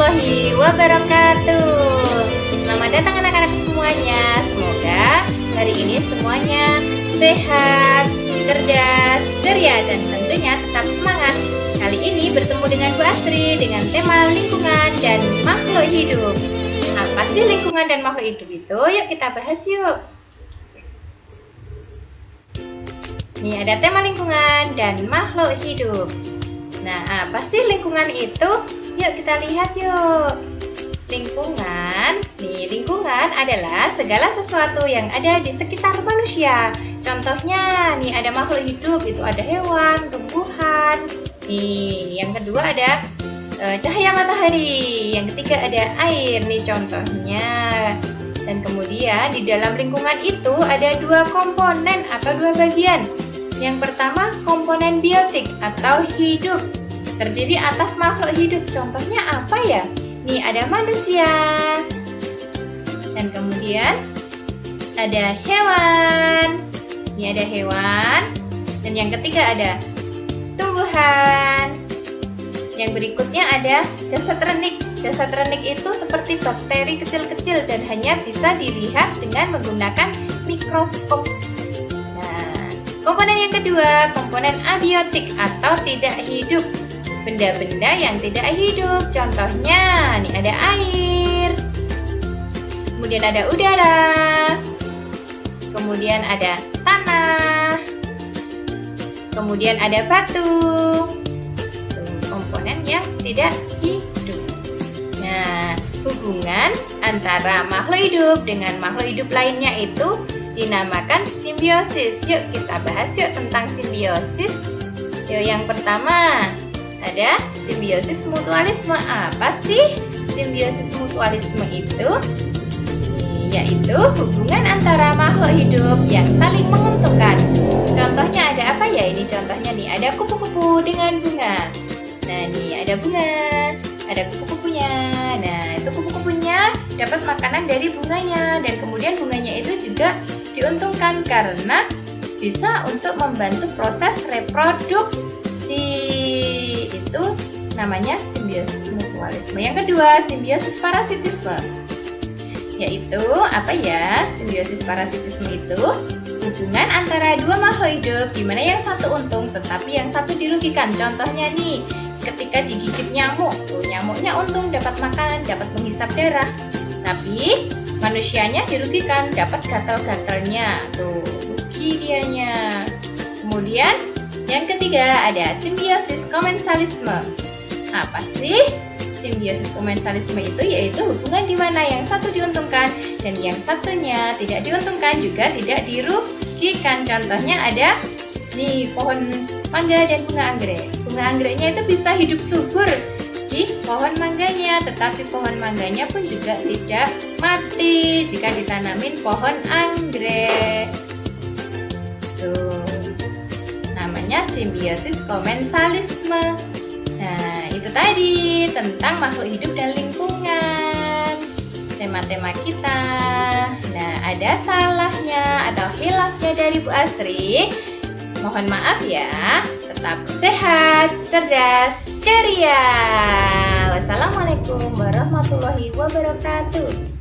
warahmatullahi wabarakatuh. Selamat datang anak-anak semuanya. Semoga hari ini semuanya sehat, cerdas, ceria, dan tentunya tetap semangat. Kali ini bertemu dengan Bu Astri dengan tema lingkungan dan makhluk hidup. Apa sih lingkungan dan makhluk hidup itu? Yuk kita bahas yuk. Nih ada tema lingkungan dan makhluk hidup. Nah, apa sih lingkungan itu? Yuk kita lihat yuk. Lingkungan adalah segala sesuatu yang ada di sekitar manusia. Contohnya, nih ada makhluk hidup, itu ada hewan, tumbuhan. Nih, yang kedua ada cahaya matahari. Yang ketiga ada air, nih contohnya. Dan kemudian di dalam lingkungan itu ada dua komponen atau dua bagian. Yang pertama komponen biotik atau hidup, terdiri atas makhluk hidup. Contohnya apa ya? Nih ada manusia. Dan kemudian ada hewan. Nih ada hewan. Dan yang ketiga ada tumbuhan. Yang berikutnya ada jasad renik. Jasad renik itu seperti bakteri kecil-kecil dan hanya bisa dilihat dengan menggunakan mikroskop. Komponen yang kedua, komponen abiotik atau tidak hidup. Benda-benda yang tidak hidup. Contohnya, nih ada air. Kemudian ada udara. Kemudian ada tanah. Kemudian ada batu. Komponen yang tidak hidup. Nah, hubungan antara makhluk hidup dengan makhluk hidup lainnya itu dinamakan simbiosis. Yuk kita bahas yuk tentang simbiosis. Yuk yang pertama ada simbiosis mutualisme. Apa sih simbiosis mutualisme itu? Yaitu hubungan antara makhluk hidup yang saling menguntungkan. Contohnya ada apa ya? Ini contohnya nih ada kupu-kupu dengan bunga. Nah nih ada bunga, ada kupu-kupunya. Nah itu kupu-kupunya dapat makanan dari bunganya. Dan kemudian bunganya itu juga diuntungkan karena bisa untuk membantu proses reproduksi. Itu namanya simbiosis mutualisme. Yang kedua, simbiosis parasitisme. Yaitu apa ya? Simbiosis parasitisme itu hubungan antara dua makhluk hidup di mana yang satu untung tetapi yang satu dirugikan. Contohnya nih, ketika digigit nyamuk, nyamuknya untung dapat makanan, dapat menghisap darah. Tapi manusianya dirugikan, dapat gatal-gatalnya. Tuh, rugi dianya. Kemudian yang ketiga ada simbiosis komensalisme. Apa sih simbiosis komensalisme itu? Yaitu hubungan di mana yang satu diuntungkan dan yang satunya tidak diuntungkan juga tidak dirugikan. Contohnya ada nih pohon mangga dan bunga anggrek. Bunga anggreknya itu bisa hidup subur di pohon mangganya, tetapi pohon mangganya pun juga tidak mati jika ditanamin pohon anggrek. Tuh, namanya simbiosis komensalisme. Nah, itu tadi tentang makhluk hidup dan lingkungan. Tema-tema kita. Nah, ada salahnya atau hilafnya dari Bu Astri. Mohon maaf ya. Tetap sehat, cerdas, ceria. Wassalamualaikum warahmatullahi wabarakatuh.